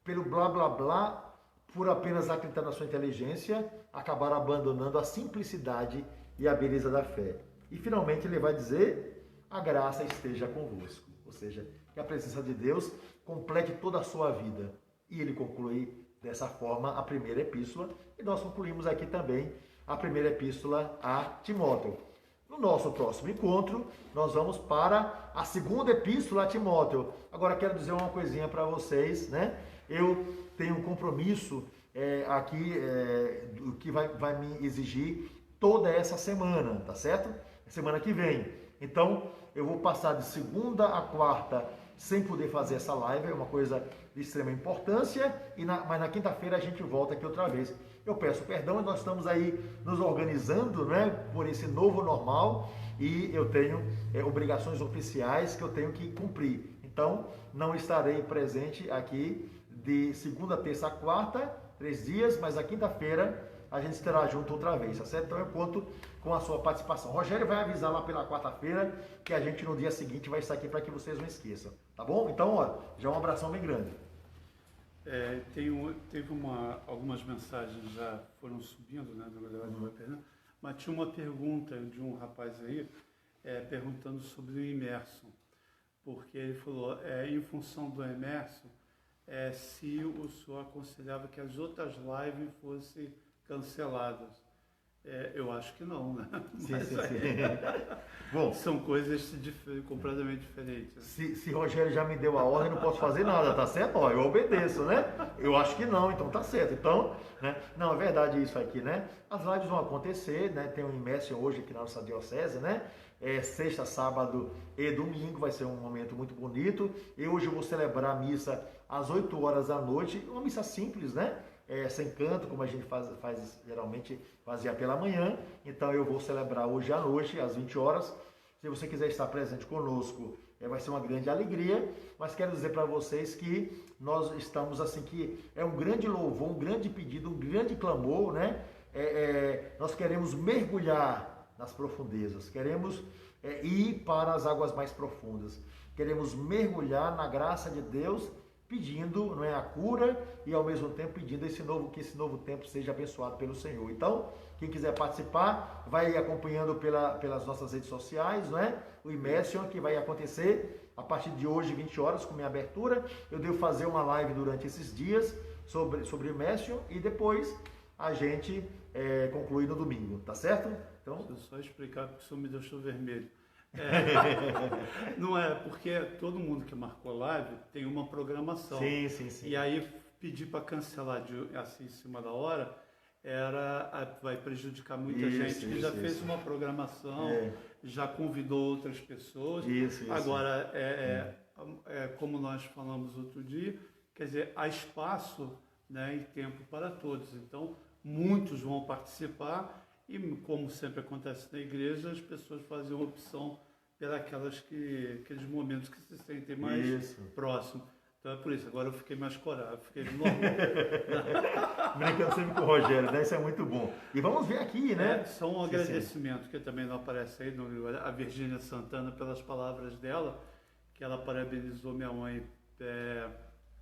pelo blá blá blá, por apenas acreditar na sua inteligência, acabaram abandonando a simplicidade e a beleza da fé. E finalmente ele vai dizer, a graça esteja convosco. Ou seja, que a presença de Deus complete toda a sua vida. E ele conclui dessa forma a primeira epístola. E nós concluímos aqui também a primeira epístola a Timóteo. No nosso próximo encontro, nós vamos para a segunda epístola a Timóteo. Agora quero dizer uma coisinha para vocês, né? Eu tenho um compromisso aqui que vai me exigir toda essa semana, tá certo? Semana que vem. Então, eu vou passar de segunda a quarta sem poder fazer essa live, é uma coisa de extrema importância, mas na quinta-feira a gente volta aqui outra vez. Eu peço perdão, nós estamos aí nos organizando, né, por esse novo normal e eu tenho obrigações oficiais que eu tenho que cumprir. Então, não estarei presente aqui de segunda, terça a quarta, 3 dias, mas a quinta-feira a gente estará junto outra vez, tá certo? Então eu conto com a sua participação. Rogério vai avisar lá pela quarta-feira que a gente no dia seguinte vai estar aqui para que vocês não esqueçam, tá bom? Então, ó, já um abração bem grande. Algumas mensagens já foram subindo, né? Mas tinha uma pergunta de um rapaz aí, perguntando sobre o Emerson, porque ele falou, em função do Emerson, se o senhor aconselhava que as outras lives fossem canceladas. Eu acho que não, né? Sim. Bom, são coisas completamente diferentes. Se Rogério já me deu a ordem, não posso fazer nada, tá certo? Ó, eu obedeço, né? Eu acho que não, então tá certo. Então, né? Não, é verdade isso aqui, né? As lives vão acontecer, né? Tem um Immersion hoje aqui na nossa diocese, né? Sexta, sábado e domingo, vai ser um momento muito bonito. E hoje eu vou celebrar a missa às 8 horas da noite, uma missa simples, né? Sem canto, como a gente geralmente fazia pela manhã. Então eu vou celebrar hoje à noite, às 20 horas. Se você quiser estar presente conosco, vai ser uma grande alegria. Mas quero dizer para vocês que nós estamos assim, que é um grande louvor, um grande pedido, um grande clamor, né? Nós queremos mergulhar nas profundezas, queremos ir para as águas mais profundas, queremos mergulhar na graça de Deus, pedindo, não é, a cura e ao mesmo tempo pedindo que esse novo tempo seja abençoado pelo Senhor. Então, quem quiser participar, vai acompanhando pelas nossas redes sociais, não é? O Immersion, que vai acontecer a partir de hoje, 20 horas, com minha abertura. Eu devo fazer uma live durante esses dias sobre o Immersion e depois a gente conclui no domingo, tá certo? Então, deixa eu só explicar porque o senhor me deixou vermelho. Não é, porque todo mundo que marcou live tem uma programação. Sim. E aí pedir para cancelar assim em cima da hora vai prejudicar muita gente que já fez uma programação, já convidou outras pessoas. Agora, como nós falamos outro dia, quer dizer, há espaço, né, e tempo para todos. Então, muitos vão participar. E, como sempre acontece na igreja, as pessoas fazem uma opção aqueles momentos que se sentem mais próximos. Então é por isso, agora eu fiquei mais coragem, fiquei normal. Brincando sempre com o Rogério, né? Isso é muito bom. E vamos ver aqui, né? Só um agradecimento, que também não aparece aí, a Virgínia Santana, pelas palavras dela, que ela parabenizou minha mãe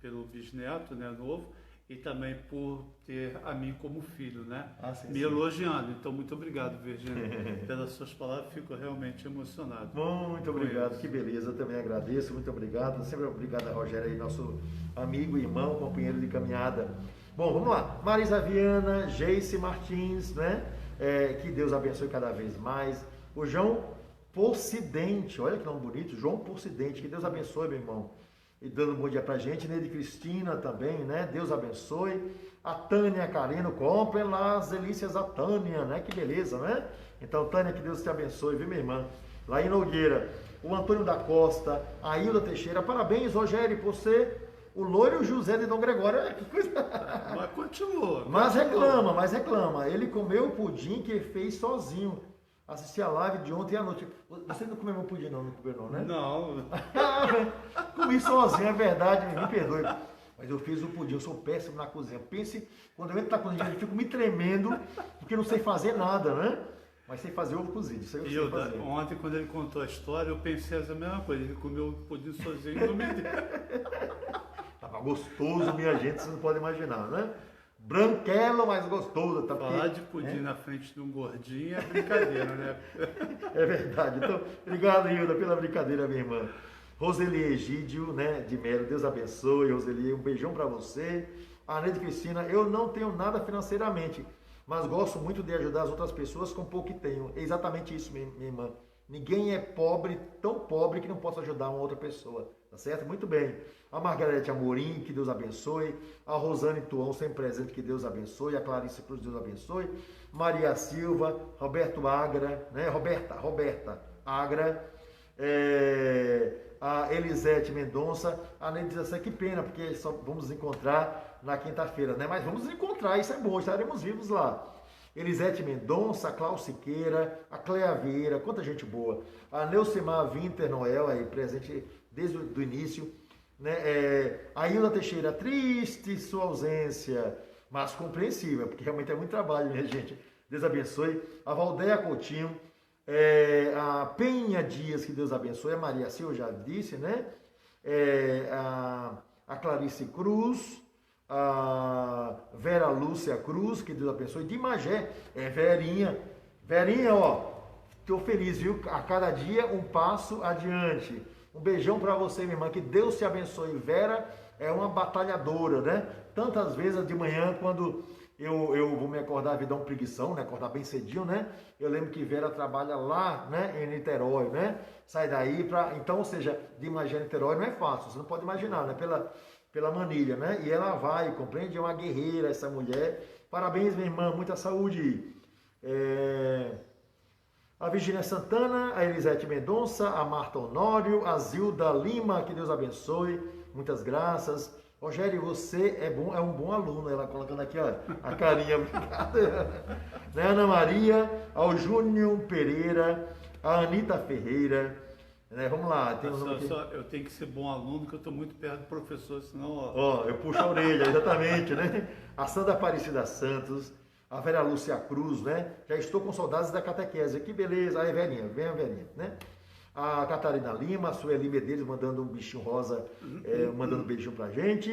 pelo bisneto, né, novo, e também por ter a mim como filho, né? Me elogiando. Então, muito obrigado, Virgínia, pelas suas palavras. Fico realmente emocionado. Muito obrigado, que beleza. Eu também agradeço, muito obrigado. Sempre obrigado a Rogério aí, nosso amigo, irmão, companheiro de caminhada. Bom, vamos lá. Marisa Viana, Geice Martins, né? Que Deus abençoe cada vez mais. O João Porcidente, olha que nome bonito, João Porcidente, que Deus abençoe, meu irmão. E dando um bom dia pra gente, Neide Cristina também, né? Deus abençoe. A Tânia Carino, compre lá as delícias da Tânia, né? Que beleza, né? Então, Tânia, que Deus te abençoe, viu, minha irmã? Lá em Nogueira, o Antônio da Costa, a Hilda Teixeira, parabéns, Rogério, por ser o loiro José de Dom Gregório. Olha que coisa. Mas continua. Mas reclama. Ele comeu o pudim que fez sozinho. Assisti a live de ontem à noite. Você não comeu meu pudim não comeu não, né? Não. Comi sozinho, é verdade, me perdoe. Mas eu fiz o pudim, eu sou péssimo na cozinha. Pense, quando eu entro na cozinha, eu fico me tremendo, porque não sei fazer nada, né? Mas sem fazer ovo cozido, isso aí eu E sei fazer. ontem, quando ele contou a história, eu pensei essa mesma coisa. Ele comeu o pudim sozinho e não me deu. Tava gostoso, minha gente, vocês não podem imaginar, né? Branquelo, mas gostoso. Tá? Falar de pudim na frente de um gordinho é brincadeira, né? É verdade. Então, obrigado, Hilda, pela brincadeira, minha irmã. Roseli Egídio, né, de Melo, Deus abençoe. Roseli, um beijão para você. A Neide Cristina, eu não tenho nada financeiramente, mas gosto muito de ajudar as outras pessoas com pouco que tenho. É exatamente isso, minha irmã. Ninguém é pobre, tão pobre que não possa ajudar uma outra pessoa. Tá certo? Muito bem. A Margarete Amorim, que Deus abençoe. A Rosane Tuão, sempre presente, que Deus abençoe. A Clarice Cruz, Deus abençoe. Maria Silva, Roberto Agra, né? Roberta Agra. A Elisete Mendonça. A Neide diz assim, que pena, porque só vamos nos encontrar na quinta-feira, né? Mas vamos nos encontrar, isso é bom, estaremos vivos lá. Elisete Mendonça, a Cláudia Siqueira, a Cléa Vieira, quanta gente boa. A Neucimar Winter Noel, aí presente desde o início. Né? A Hilda Teixeira, triste sua ausência, mas compreensível, porque realmente é muito trabalho, minha gente. Deus abençoe. A Valdeia Coutinho, a Penha Dias, que Deus abençoe. A Maria Silva, já disse, né? A Clarice Cruz, a Vera Lúcia Cruz, que Deus abençoe. De Magé, Verinha. Verinha, ó, estou feliz, viu? A cada dia um passo adiante. Um beijão para você, minha irmã, que Deus te abençoe. Vera é uma batalhadora, né? Tantas vezes de manhã, quando eu vou me acordar, a vida é um preguição, né? Acordar bem cedinho, né? Eu lembro que Vera trabalha lá, né? Em Niterói, né? Sai daí para... Então, ou seja, de Magé a Niterói não é fácil, você não pode imaginar, né? Pela manilha, né? E ela vai, compreende? É uma guerreira essa mulher. Parabéns, minha irmã, muita saúde. A Virgínia Santana, a Elisete Mendonça, a Marta Honório, a Zilda Lima, que Deus abençoe, muitas graças. Rogério, você é um bom aluno, ela colocando aqui, ó, a carinha, obrigada. Né, Ana Maria, ao Júnior Pereira, a Anitta Ferreira, né, vamos lá. Tem um nome eu tenho que ser bom aluno, porque eu estou muito perto do professor, senão... Ó, eu puxo a orelha, exatamente, né? A Sandra Aparecida Santos, a Vera Lúcia Cruz, né? Já estou com saudades da catequese. Que beleza. Aí, Verinha, vem a Verinha, né? A Catarina Lima, a Sueli Medeiros mandando um bichinho rosa, mandando um beijinho pra gente.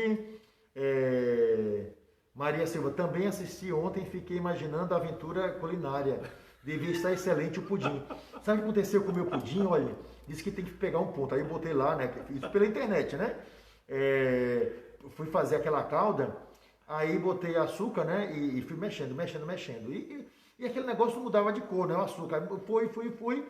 Maria Silva, também assisti ontem e fiquei imaginando a aventura culinária. Devia estar excelente o pudim. Sabe o que aconteceu com o meu pudim? Olha, disse que tem que pegar um ponto. Aí eu botei lá, né? Isso pela internet, né? Fui fazer aquela calda. Aí botei açúcar, né? E fui mexendo. E aquele negócio não mudava de cor, né? O açúcar. Fui.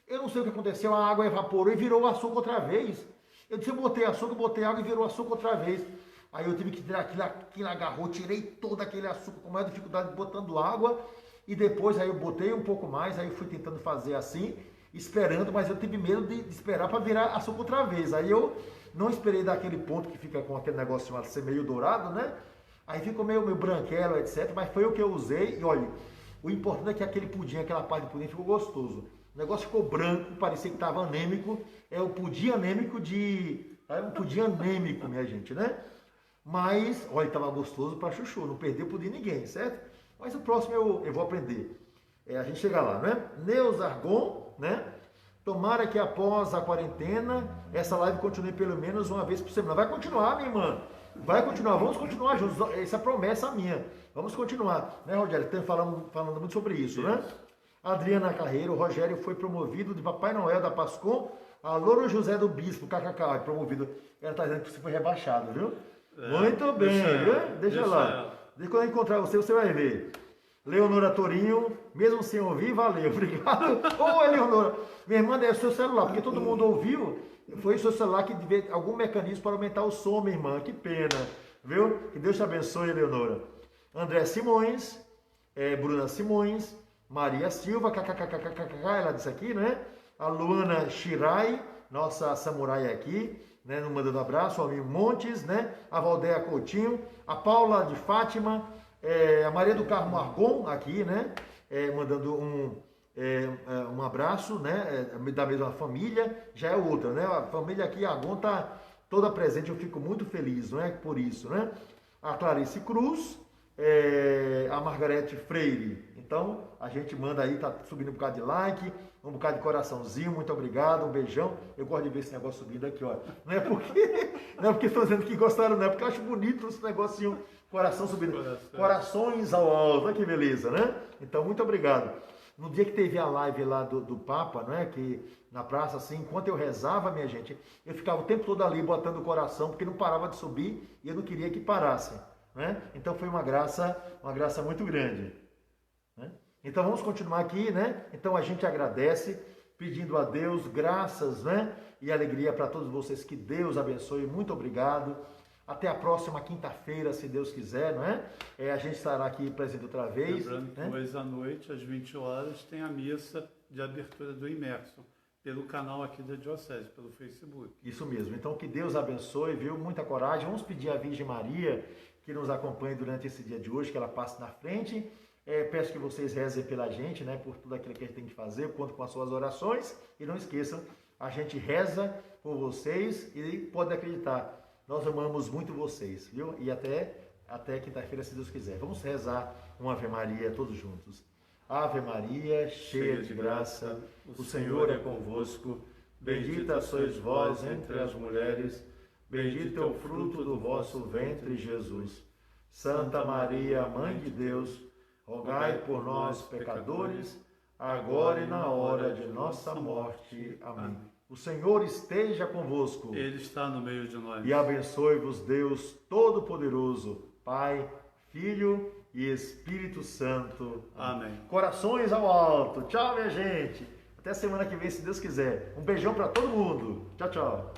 Eu não sei o que aconteceu, a água evaporou e virou açúcar outra vez. Eu disse, eu botei açúcar, botei água e virou açúcar outra vez. Aí eu tive que tirar aquilo agarrou, tirei todo aquele açúcar com maior dificuldade botando água. E depois aí eu botei um pouco mais, aí eu fui tentando fazer assim, esperando, mas eu tive medo de esperar para virar açúcar outra vez. Aí eu não esperei daquele ponto que fica com aquele negócio chamado ser meio dourado, né? Aí ficou meio branquelo, etc. Mas foi o que eu usei. E olha, o importante é que aquele pudim, aquela parte de pudim ficou gostoso. O negócio ficou branco, parecia que estava anêmico. É o pudim anêmico um pudim anêmico, minha gente, né? Mas, olha, estava gostoso para chuchu. Não perdeu pudim ninguém, certo? Mas o próximo eu vou aprender. A gente chega lá, né? Neus Argon, né? Tomara que após a quarentena, essa live continue pelo menos uma vez por semana. Vai continuar, minha irmã. Vai continuar, vamos continuar juntos. Essa é a promessa minha. Vamos continuar. Né, Rogério? Estamos falando muito sobre isso, né? Adriana Carreiro, o Rogério foi promovido de Papai Noel da Pascom a Louro José do Bispo, kkk, promovido. Ela está dizendo que você foi rebaixado, viu? Muito bem, viu? Deixa lá. Quando eu encontrar você vai ver. Leonora Torinho, mesmo sem ouvir, valeu, obrigado. Ô, Leonora, minha irmã, é o seu celular, porque todo mundo ouviu. Foi o seu celular que teve algum mecanismo para aumentar o som, minha irmã. Que pena, viu? Que Deus te abençoe, Leonora. André Simões, Bruna Simões, Maria Silva, kkkkkk, ela disse aqui, né? A Luana Shirai, nossa samurai aqui, né? Mandando abraço, ao Montes, né? A Valdeia Coutinho, a Paula de Fátima, a Maria do Carmo Argon aqui, né? Mandando um abraço, né? Da mesma família, já é outra, né? A família aqui, a Argon, tá toda presente, eu fico muito feliz, não é? Por isso, né? A Clarice Cruz, a Margarete Freire. Então, a gente manda aí, tá subindo um bocado de like, um bocado de coraçãozinho, muito obrigado, um beijão. Eu gosto de ver esse negócio subindo aqui, ó. Não é porque estão dizendo que gostaram, não, é porque eu acho bonito esse negocinho, coração subindo. Corações ao alto, olha que beleza, né? Então, muito obrigado. No dia que teve a live lá do Papa, não é? Que na praça, assim, enquanto eu rezava, minha gente, eu ficava o tempo todo ali botando o coração, porque não parava de subir e eu não queria que parasse, né? Então foi uma graça muito grande, né? Então vamos continuar aqui, né? Então a gente agradece, pedindo a Deus graças, né? E alegria para todos vocês, que Deus abençoe, muito obrigado. Até a próxima quinta-feira, se Deus quiser, não é? A gente estará aqui presente outra vez. Lembrando que hoje à noite, às 20 horas, tem a missa de abertura do Imerso, pelo canal aqui da Diocese, pelo Facebook. Isso mesmo. Então, que Deus abençoe, viu? Muita coragem. Vamos pedir à Virgem Maria que nos acompanhe durante esse dia de hoje, que ela passe na frente. Peço que vocês rezem pela gente, né? Por tudo aquilo que a gente tem que fazer, conto com as suas orações. E não esqueçam, a gente reza por vocês e pode acreditar. Nós amamos muito vocês, viu? E até quinta-feira, se Deus quiser. Vamos rezar uma Ave Maria todos juntos. Ave Maria, cheia de graça, o Senhor é convosco. Bendita sois vós entre as mulheres, bendito é o fruto do vosso ventre, Jesus. Santa Maria, Mãe de Deus, rogai por nós, pecadores, agora e na hora de nossa morte. Amém. O Senhor esteja convosco. Ele está no meio de nós. E abençoe-vos Deus Todo-Poderoso, Pai, Filho e Espírito Santo. Amém. Corações ao alto. Tchau, minha gente. Até semana que vem, se Deus quiser. Um beijão para todo mundo. Tchau, tchau.